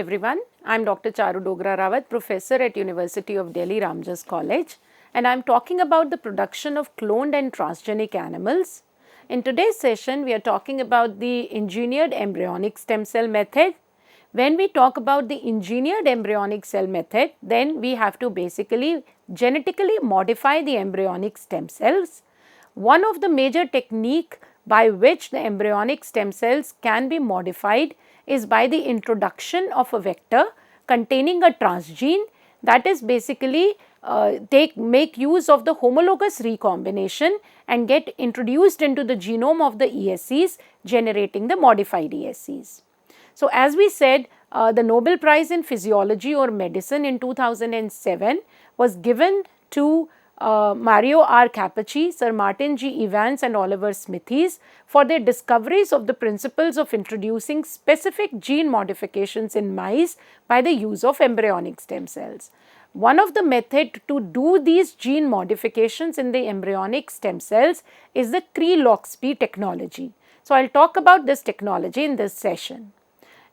everyone, I am Dr. Charu Dogra Rawat, Professor at University of Delhi Ramjas College, and I am talking about the production of cloned and transgenic animals. In today's session, we are talking about the engineered embryonic stem cell method. When we talk about the engineered embryonic cell method, then we have to basically genetically modify the embryonic stem cells. One of the major technique by which the embryonic stem cells can be modified is by the introduction of a vector containing a transgene, that is basically make use of the homologous recombination and get introduced into the genome of the ESCs, generating the modified ESCs. So, as we said, the Nobel Prize in Physiology or Medicine in 2007 was given to Mario R. Cappucci, Sir Martin G. Evans and Oliver Smithies for their discoveries of the principles of introducing specific gene modifications in mice by the use of embryonic stem cells. One of the methods to do these gene modifications in the embryonic stem cells is the Cre-Loxp technology. So, I will talk about this technology in this session.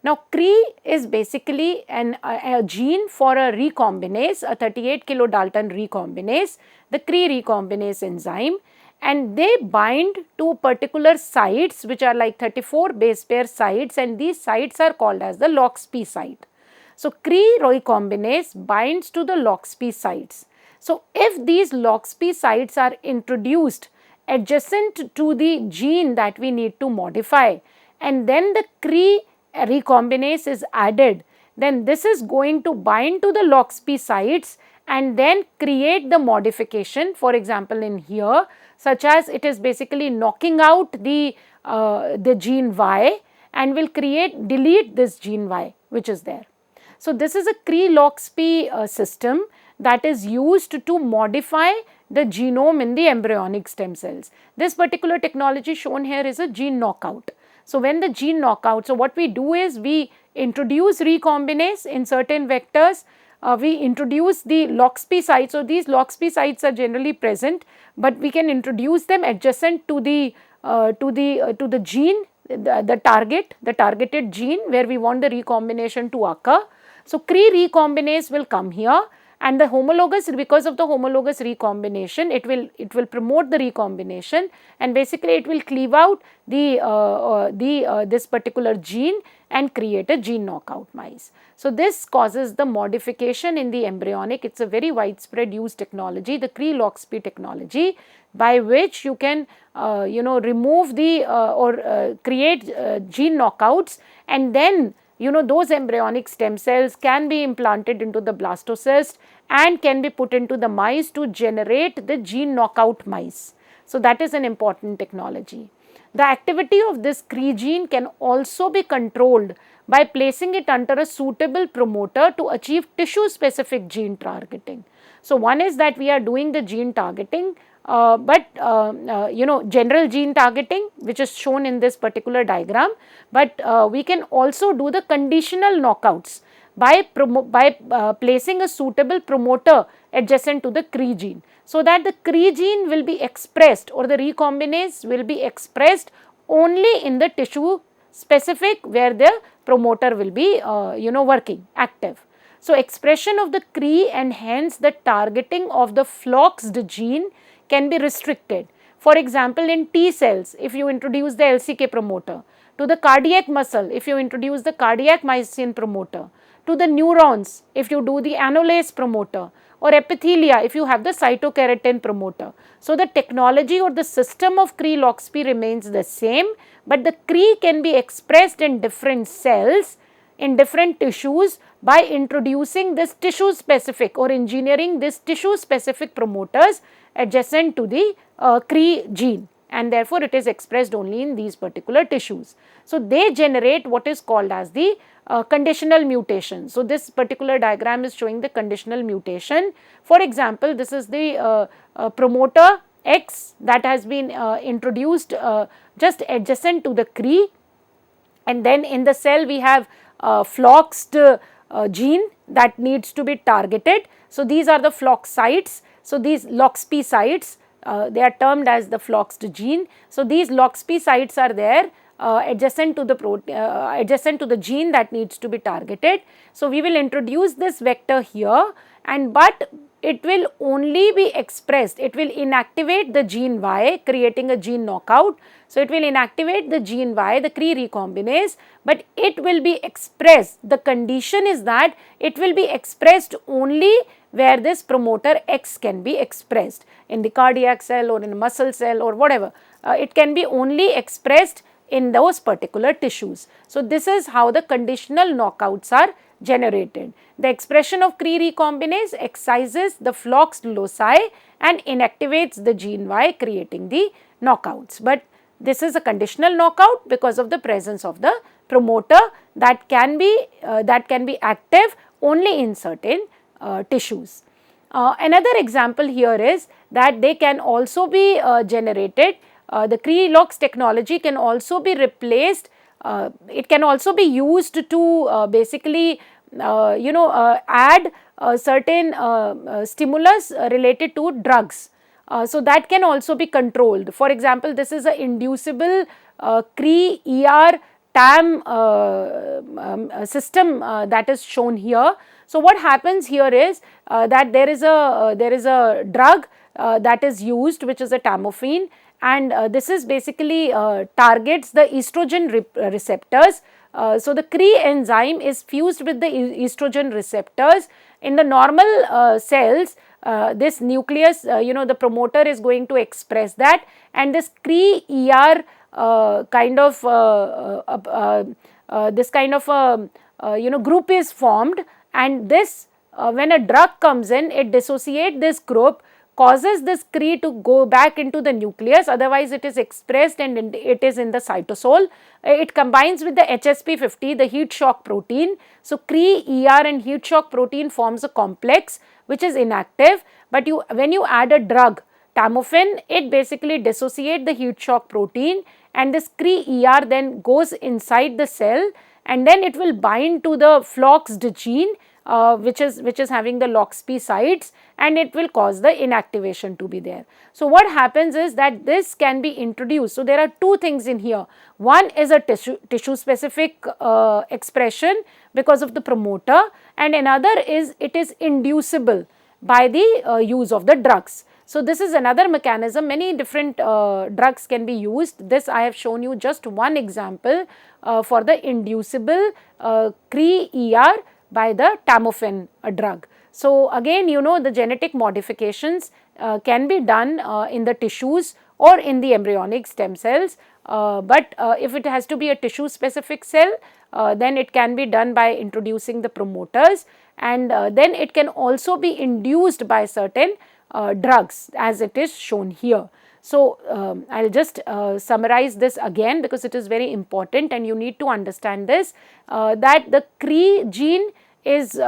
Now, Cre is basically a gene for a recombinase, a 38 kilodalton recombinase, the Cre recombinase enzyme, and they bind to particular sites which are like 34 base pair sites, and these sites are called as the Loxp site. So, Cre recombinase binds to the Loxp sites. So, if these Loxp sites are introduced adjacent to the gene that we need to modify, and then the Cre recombinase is added, then this is going to bind to the Loxp sites and then create the modification, for example in here, such as it is basically knocking out the gene Y and will delete this gene Y which is there. So, this is a Cre-Loxp system that is used to modify the genome in the embryonic stem cells. This particular technology shown here is a gene knockout. So, when the gene knockout, so what we do is we introduce recombinase in certain vectors, we introduce the Loxp sites. So, these Loxp sites are generally present, but we can introduce them adjacent to the gene, the targeted gene where we want the recombination to occur. So, Cre recombinase will come here, and the homologous, because of the homologous recombination, it will promote the recombination, and basically it will cleave out this particular gene and create a gene knockout mice. So, this causes the modification in the embryonic. It is a very widespread used technology, the Cre-Loxp technology, by which you can remove the create gene knockouts, and then those embryonic stem cells can be implanted into the blastocyst and can be put into the mice to generate the gene knockout mice. So, that is an important technology. The activity of this Cre gene can also be controlled by placing it under a suitable promoter to achieve tissue specific gene targeting. So, one is that we are doing the gene targeting, general gene targeting, which is shown in this particular diagram, but we can also do the conditional knockouts by placing a suitable promoter adjacent to the Cre gene, so that the Cre gene will be expressed, or the recombinase will be expressed only in the tissue specific where the promoter will be working active. So, expression of the Cre and hence the targeting of the floxed gene can be restricted. For example, in T cells, if you introduce the LCK promoter, to the cardiac muscle, if you introduce the cardiac myosin promoter, to the neurons, if you do the annulase promoter, or epithelia, if you have the cytokeratin promoter. So, the technology or the system of Cre-Loxp remains the same, but the Cre can be expressed in different cells, in different tissues, by introducing this tissue specific or engineering this tissue specific promoters adjacent to the Cre gene, and therefore it is expressed only in these particular tissues. So, they generate what is called as the conditional mutation. So, this particular diagram is showing the conditional mutation. For example, this is the promoter X that has been introduced just adjacent to the Cre, and then in the cell we have floxed gene that needs to be targeted. So, these are the flox sites. So, these Loxp sites, they are termed as the floxed gene. So, these Loxp sites are there adjacent to the gene that needs to be targeted. So, we will introduce this vector here, and but it will only be expressed, it will inactivate the gene Y, creating a gene knockout. So, it will inactivate the gene Y, the Cre recombinase, but it will be expressed. The condition is that it will be expressed only where this promoter X can be expressed, in the cardiac cell or in a muscle cell or whatever. It can be only expressed in those particular tissues. So, this is how the conditional knockouts are generated. The expression of Cre recombinase excises the flox loci and inactivates the gene Y, creating the knockouts. But this is a conditional knockout because of the presence of the promoter that can be active only in certain tissues. Another example here is that they can also be generated. The Cre-Lox technology can also be replaced. It can also be used to basically add certain stimulus related to drugs. So, that can also be controlled. For example, this is an inducible Cre-ER TAM system that is shown here. So, what happens here is that there is a drug that is used, which is a tamoxifen, and this is basically targets the estrogen receptors. So, the Cre enzyme is fused with the estrogen receptors. In the normal cells, this nucleus, the promoter is going to express that, and this Cre-ER group is formed, and this when a drug comes in, it dissociates this group, causes this Cre to go back into the nucleus, otherwise it is expressed and it is in the cytosol. It combines with the HSP50, the heat shock protein. So, Cre-ER and heat shock protein forms a complex which is inactive, but when you add a drug, tamoxifen, it basically dissociates the heat shock protein, and this Cre-ER then goes inside the cell, and then it will bind to the floxed gene, which is having the LOXP sites, and it will cause the inactivation to be there. So, what happens is that this can be introduced. So, there are two things in here. One is a tissue specific expression because of the promoter, and another is it is inducible by the use of the drugs. So, this is another mechanism. Many different drugs can be used. This I have shown you just one example for the inducible Cre-ER by the tamoxifen drug. So, again, the genetic modifications can be done in the tissues or in the embryonic stem cells, but if it has to be a tissue specific cell, then it can be done by introducing the promoters, and then it can also be induced by certain drugs, as it is shown here. So, I will just summarize this again because it is very important and you need to understand this, that the Cre gene is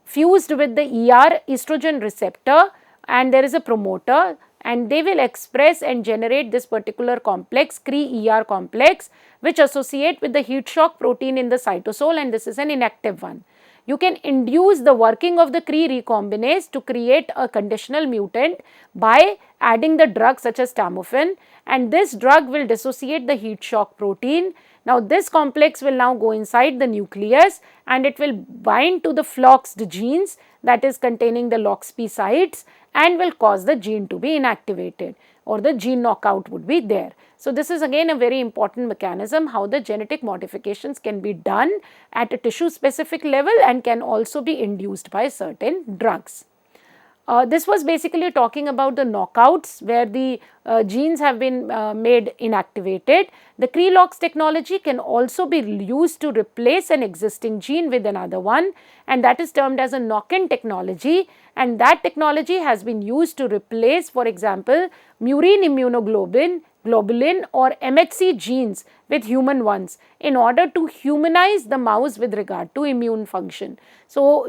fused with the ER estrogen receptor, and there is a promoter, and they will express and generate this particular complex, Cre-ER complex, which associate with the heat shock protein in the cytosol, and this is an inactive one. You can induce the working of the Cre recombinase to create a conditional mutant by adding the drug such as tamoxifen, and this drug will dissociate the heat shock protein. Now, this complex will now go inside the nucleus, and it will bind to the floxed genes, that is containing the LOXP sites, and will cause the gene to be inactivated, or the gene knockout would be there. So, this is again a very important mechanism how the genetic modifications can be done at a tissue specific level and can also be induced by certain drugs. This was basically talking about the knockouts where the genes have been made inactivated. The Cre-Lox technology can also be used to replace an existing gene with another one, and that is termed as a knock-in technology, and that technology has been used to replace, for example, murine immunoglobulin or MHC genes with human ones in order to humanize the mouse with regard to immune function. So,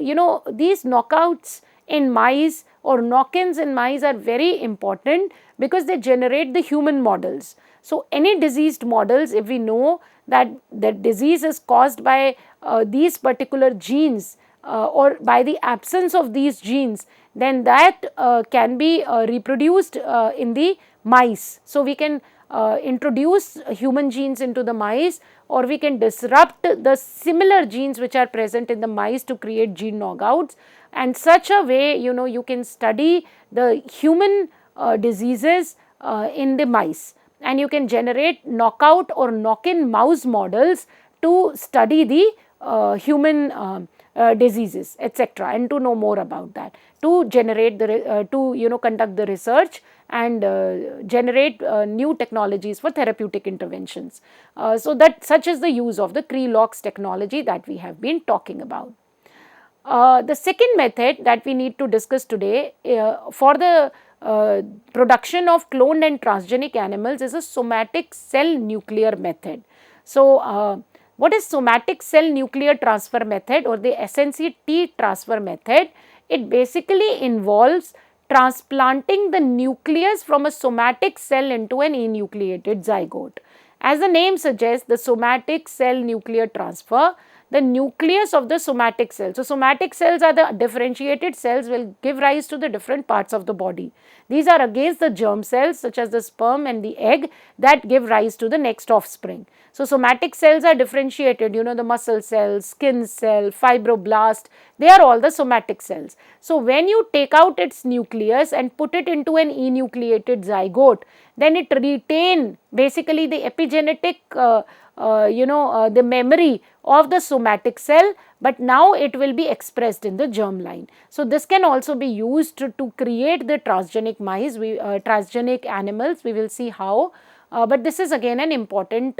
these knockouts in mice or knock-ins in mice are very important because they generate the human models. So, any diseased models, if we know that the disease is caused by these particular genes or by the absence of these genes, then that can be reproduced in the mice. So, we can introduce human genes into the mice, or we can disrupt the similar genes which are present in the mice to create gene knockouts, and such a way you can study the human diseases in the mice, and you can generate knockout or knock-in mouse models to study the human diseases, etc., and to know more about that, to generate the conduct the research and generate new technologies for therapeutic interventions. So that such is the use of the Cre-Lox technology that we have been talking about. The second method that we need to discuss today for the production of cloned and transgenic animals is a somatic cell nuclear method. So, what is somatic cell nuclear transfer method, or the SNC-T transfer method? It basically involves transplanting the nucleus from a somatic cell into an enucleated zygote. As the name suggests, the somatic cell nuclear transfer, the nucleus of the somatic cell. So, somatic cells are the differentiated cells will give rise to the different parts of the body. These are against the germ cells such as the sperm and the egg that give rise to the next offspring. So, somatic cells are differentiated, the muscle cells, skin cell, fibroblast, they are all the somatic cells. So, when you take out its nucleus and put it into an enucleated zygote, then it retain basically the epigenetic the memory of the somatic cell, but now it will be expressed in the germline. So, this can also be used to create the transgenic mice, transgenic animals. We will see how. But this is again an important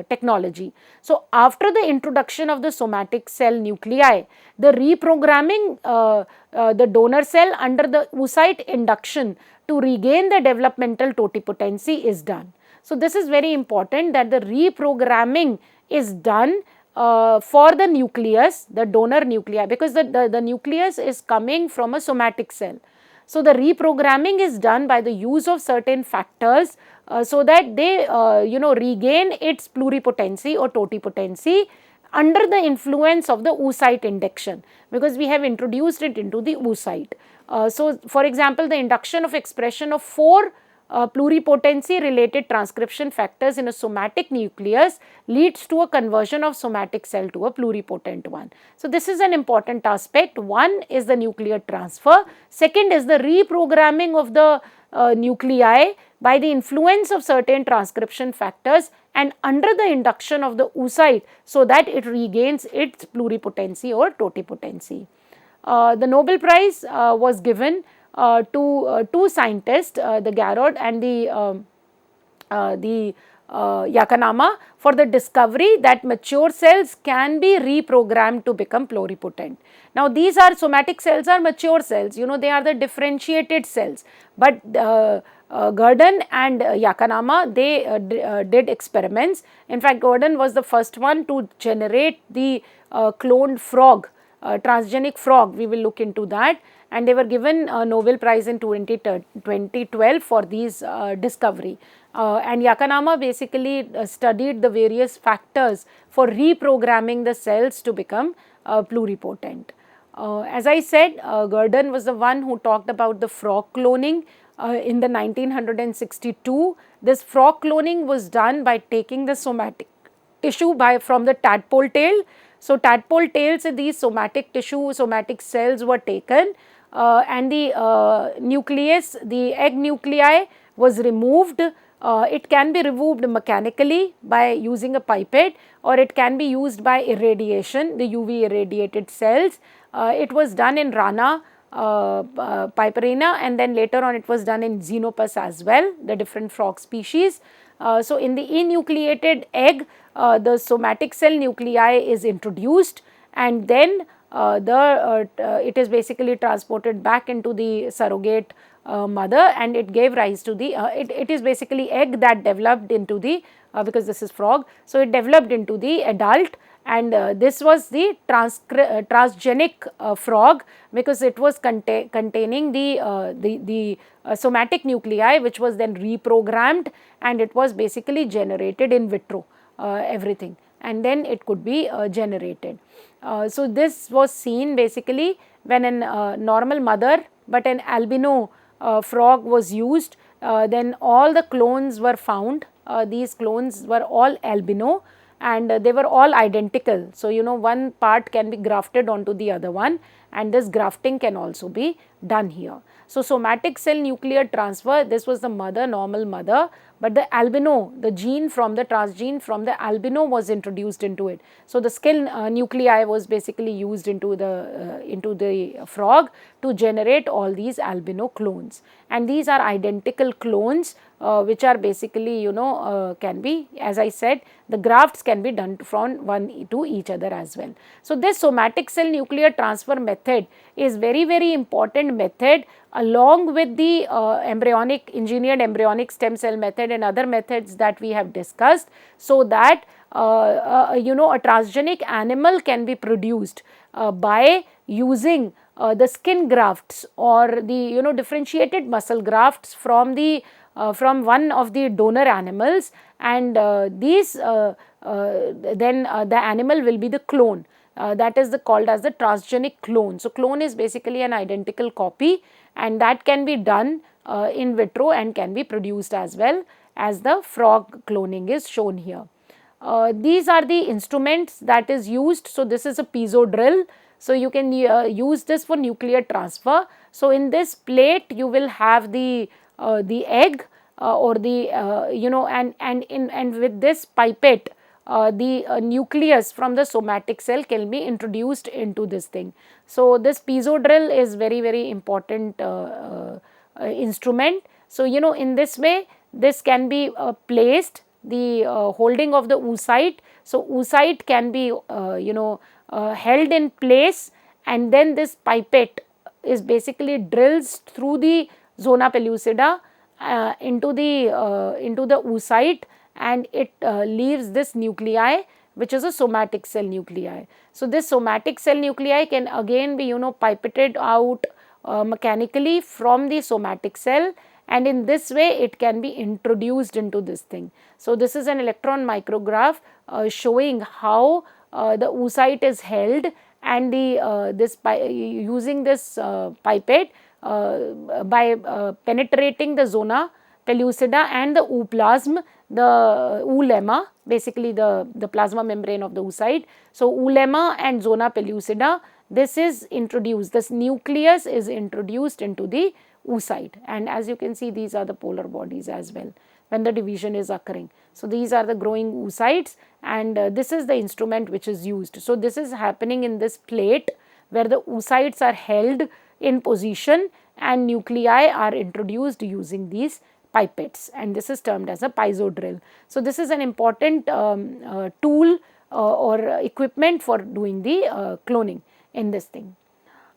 technology. So, after the introduction of the somatic cell nuclei, the reprogramming the donor cell under the oocyte induction to regain the developmental totipotency is done. So, this is very important that the reprogramming is done for the nucleus, the donor nuclei, because the nucleus is coming from a somatic cell. So, the reprogramming is done by the use of certain factors so that they regain its pluripotency or totipotency under the influence of the oocyte induction, because we have introduced it into the oocyte. So, for example, the induction of expression of 4 pluripotency related transcription factors in a somatic nucleus leads to a conversion of somatic cell to a pluripotent one. So, this is an important aspect. One is the nuclear transfer, second is the reprogramming of the nuclei by the influence of certain transcription factors and under the induction of the oocyte, so that it regains its pluripotency or totipotency. The Nobel Prize was given to 2 scientists, the Garrod and the Yakanama, for the discovery that mature cells can be reprogrammed to become pluripotent. Now, these are somatic cells are mature cells, they are the differentiated cells, but Gurdon and Yakanama, they did experiments. In fact, Gurdon was the first one to generate the cloned frog, transgenic frog. We will look into that, and they were given a Nobel Prize in 2012 for these discovery. And Yakanama basically studied the various factors for reprogramming the cells to become pluripotent. As I said, Gurdon was the one who talked about the frog cloning. In the 1962, this frog cloning was done by taking the somatic tissue from the tadpole tail. So, tadpole tails, these somatic tissue, somatic cells were taken and the nucleus, the egg nuclei was removed. It can be removed mechanically by using a pipette, or it can be used by irradiation, the UV irradiated cells. It was done in Rana piperina, and then later on it was done in Xenopus as well, the different frog species. So, in the enucleated egg, the somatic cell nuclei is introduced, and then it is basically transported back into the surrogate mother, and it gave rise to the it is basically egg that developed into the because this is frog. So, it developed into the adult, and this was the transgenic frog, because it was containing the somatic nuclei, which was then reprogrammed, and it was basically generated in vitro, everything, and then it could be generated. So, this was seen basically when a normal mother but an albino frog was used. then all the clones were found. These clones were all albino and they were all identical. So, one part can be grafted onto the other one, and this grafting can also be done here. So, somatic cell nuclear transfer, this was the mother, normal mother, but the albino, the gene from the transgene from the albino was introduced into it. So, the skin nuclei was basically used into the frog to generate all these albino clones, and these are identical clones which are basically can be, as I said, the grafts can be done from one to each other as well. So, this somatic cell nuclear transfer method is very important method, along with the engineered embryonic stem cell method and other methods that we have discussed, so that a transgenic animal can be produced by using the skin grafts or the differentiated muscle grafts from one of the donor animals, and then the animal will be the clone. That is called as the transgenic clone. So, clone is basically an identical copy, and that can be done in vitro and can be produced as well, as the frog cloning is shown here. These are the instruments that is used. So, this is a piezo drill. So, you can use this for nuclear transfer. So, in this plate you will have the egg or the and with this pipette the nucleus from the somatic cell can be introduced into this thing. So, this piezo drill is very important instrument. So, in this way this can be placed, the holding of the oocyte. So, oocyte can be held in place, and then this pipette is basically drills through the zona pellucida into the oocyte, and it leaves this nuclei, which is a somatic cell nuclei. So, this somatic cell nuclei can again be pipetted out mechanically from the somatic cell, and in this way it can be introduced into this thing. So, this is an electron micrograph showing how the oocyte is held, and using this pipette by penetrating the zona pellucida and the ooplasm, the oolemma, basically the plasma membrane of the oocyte. So, oolemma and zona pellucida, this is introduced, this nucleus is introduced into the oocyte, and as you can see, these are the polar bodies as well when the division is occurring. So, these are the growing oocytes, and this is the instrument which is used. So, this is happening in this plate where the oocytes are held in position and nuclei are introduced using these pipettes, and this is termed as a piezo drill. So, this is an important tool or equipment for doing the cloning in this thing.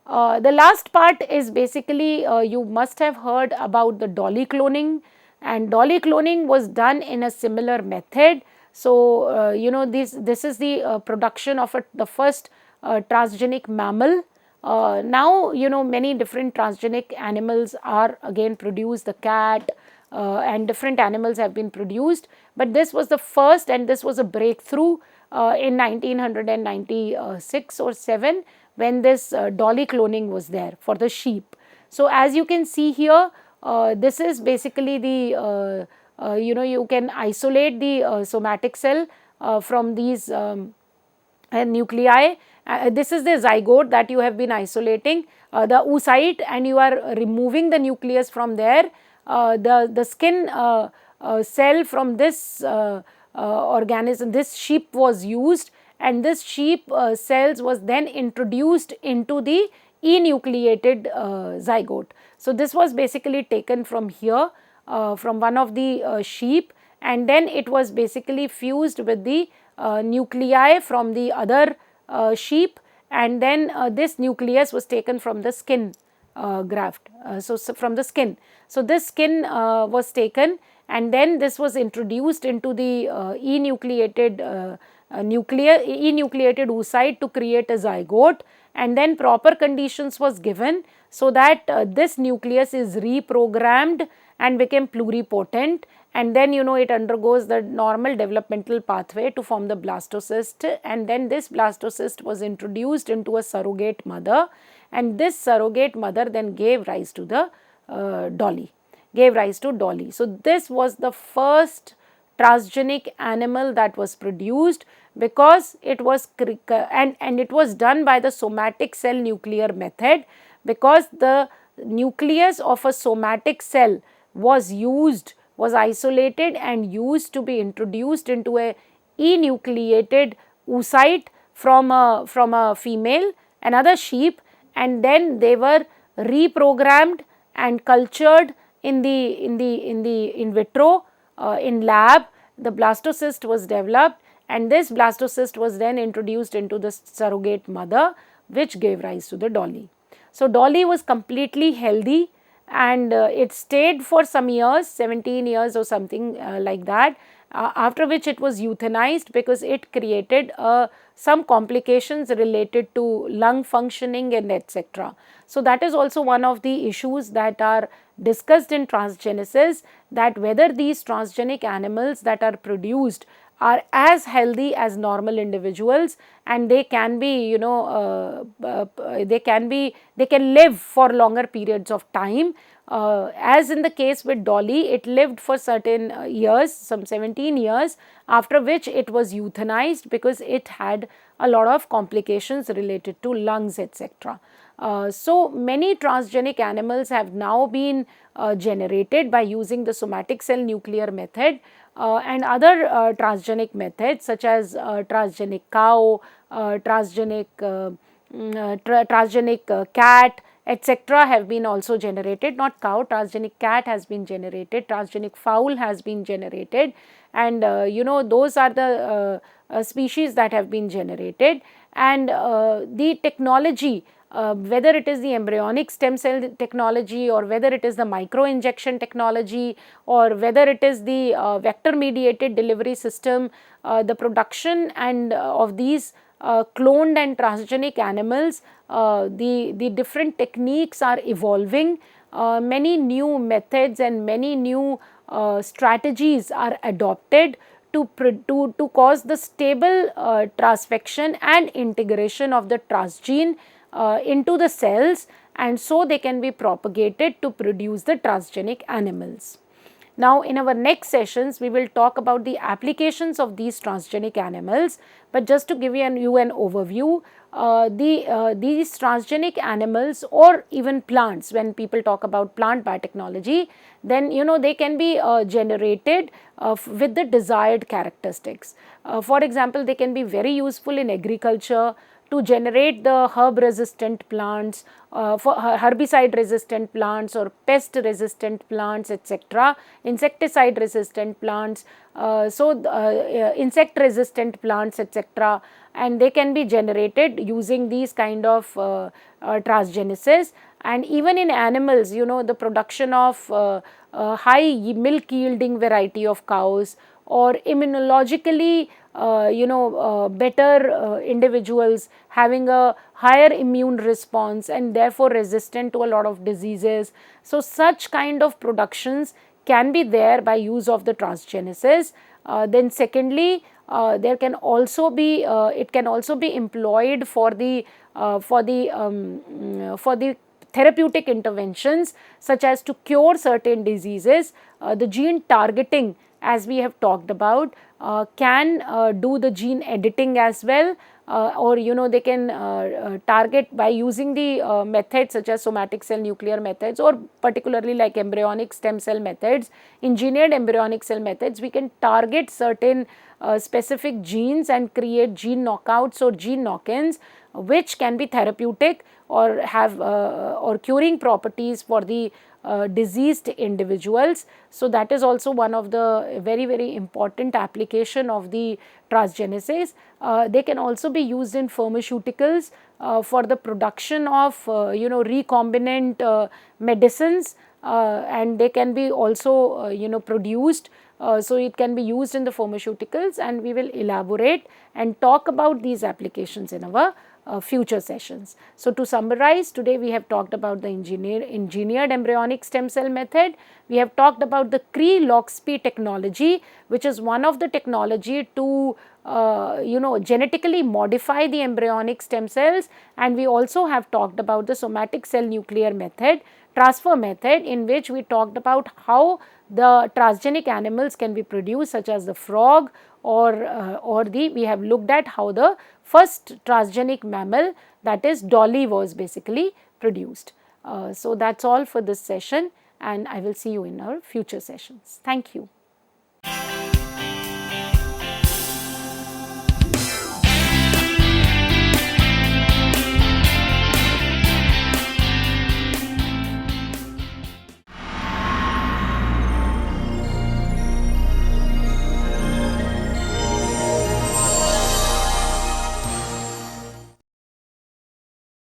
The last part is basically you must have heard about the dolly cloning, and dolly cloning was done in a similar method. So, this is the production of the first transgenic mammal. Now, many different transgenic animals are again produced, the cat and different animals have been produced, but this was the first, and this was a breakthrough in 1996 or 7, when this dolly cloning was there for the sheep. So, as you can see here, this is basically the you can isolate the somatic cell from these nuclei. This is the zygote that you have been isolating, the oocyte, and you are removing the nucleus from there. The skin cell from this organism, this sheep was used, and this sheep cells was then introduced into the enucleated zygote. So, this was basically taken from here, from one of the sheep, and then it was basically fused with the nuclei from the other sheep, and then this nucleus was taken from the skin graft, so from the skin. So, this skin was taken, and then this was introduced into the enucleated oocyte to create a zygote, and then proper conditions was given so that this nucleus is reprogrammed and became pluripotent, and then it undergoes the normal developmental pathway to form the blastocyst, and then this blastocyst was introduced into a surrogate mother, and this surrogate mother then gave rise to the dolly. gave rise to Dolly. So this was the first transgenic animal that was produced, because it was and it was done by the somatic cell nuclear method, because the nucleus of a somatic cell was isolated and used to be introduced into a enucleated oocyte from a female, another sheep, and then they were reprogrammed and cultured in vitro, in lab. The blastocyst was developed, and this blastocyst was then introduced into the surrogate mother, which gave rise to the Dolly. So Dolly was completely healthy, and it stayed for some years, 17 years or something like that, after which it was euthanized because it created some complications related to lung functioning and etc. So that is also one of the issues that are discussed in transgenesis, that whether these transgenic animals that are produced are as healthy as normal individuals, and they can be, they can live for longer periods of time. As in the case with Dolly, it lived for certain years, some 17 years, after which it was euthanized because it had a lot of complications related to lungs, etc. So many transgenic animals have now been generated by using the somatic cell nuclear method, and other transgenic methods such as transgenic cow, transgenic cat, etc. have been also generated. Not cow, transgenic cat has been generated, transgenic fowl has been generated, and those are the species that have been generated. And the technology, whether it is the embryonic stem cell technology, or whether it is the micro injection technology, or whether it is the vector mediated delivery system, the production and of these cloned and transgenic animals, the different techniques are evolving. Many new methods and many new strategies are adopted to cause the stable transfection and integration of the transgene into the cells, and so they can be propagated to produce the transgenic animals. Now, in our next sessions, we will talk about the applications of these transgenic animals, but just to give you an overview, these transgenic animals or even plants, when people talk about plant biotechnology, then they can be generated with the desired characteristics. For example, they can be very useful in agriculture to generate the herb resistant plants, for herbicide resistant plants or pest resistant plants, etc., insecticide resistant plants, insect resistant plants, etc., and they can be generated using these kind of transgenesis. And even in animals, the production of high milk yielding variety of cows, or immunologically better individuals having a higher immune response and therefore resistant to a lot of diseases. So such kind of productions can be there by use of the transgenesis. Then secondly, there can also be it can also be employed for the therapeutic interventions, such as to cure certain diseases. The gene targeting, as we have talked about, can do the gene editing as well, or they can target by using the methods such as somatic cell nuclear methods, or particularly like embryonic stem cell methods, engineered embryonic cell methods. We can target certain specific genes and create gene knockouts or gene knock-ins, which can be therapeutic or have or curing properties for the diseased individuals. So that is also one of the very important application of the transgenesis. They can also be used in pharmaceuticals for the production of recombinant medicines, and they can be also produced. So it can be used in the pharmaceuticals, and we will elaborate and talk about these applications in our future sessions. So, to summarize, today we have talked about the engineered embryonic stem cell method. We have talked about the Cre-Loxp technology, which is one of the technology to genetically modify the embryonic stem cells, and we also have talked about the somatic cell nuclear method, transfer method, in which we talked about how the transgenic animals can be produced, such as the frog, or we have looked at how the first transgenic mammal, that is dolly, was basically produced. So, that is all for this session, and I will see you in our future sessions. Thank you.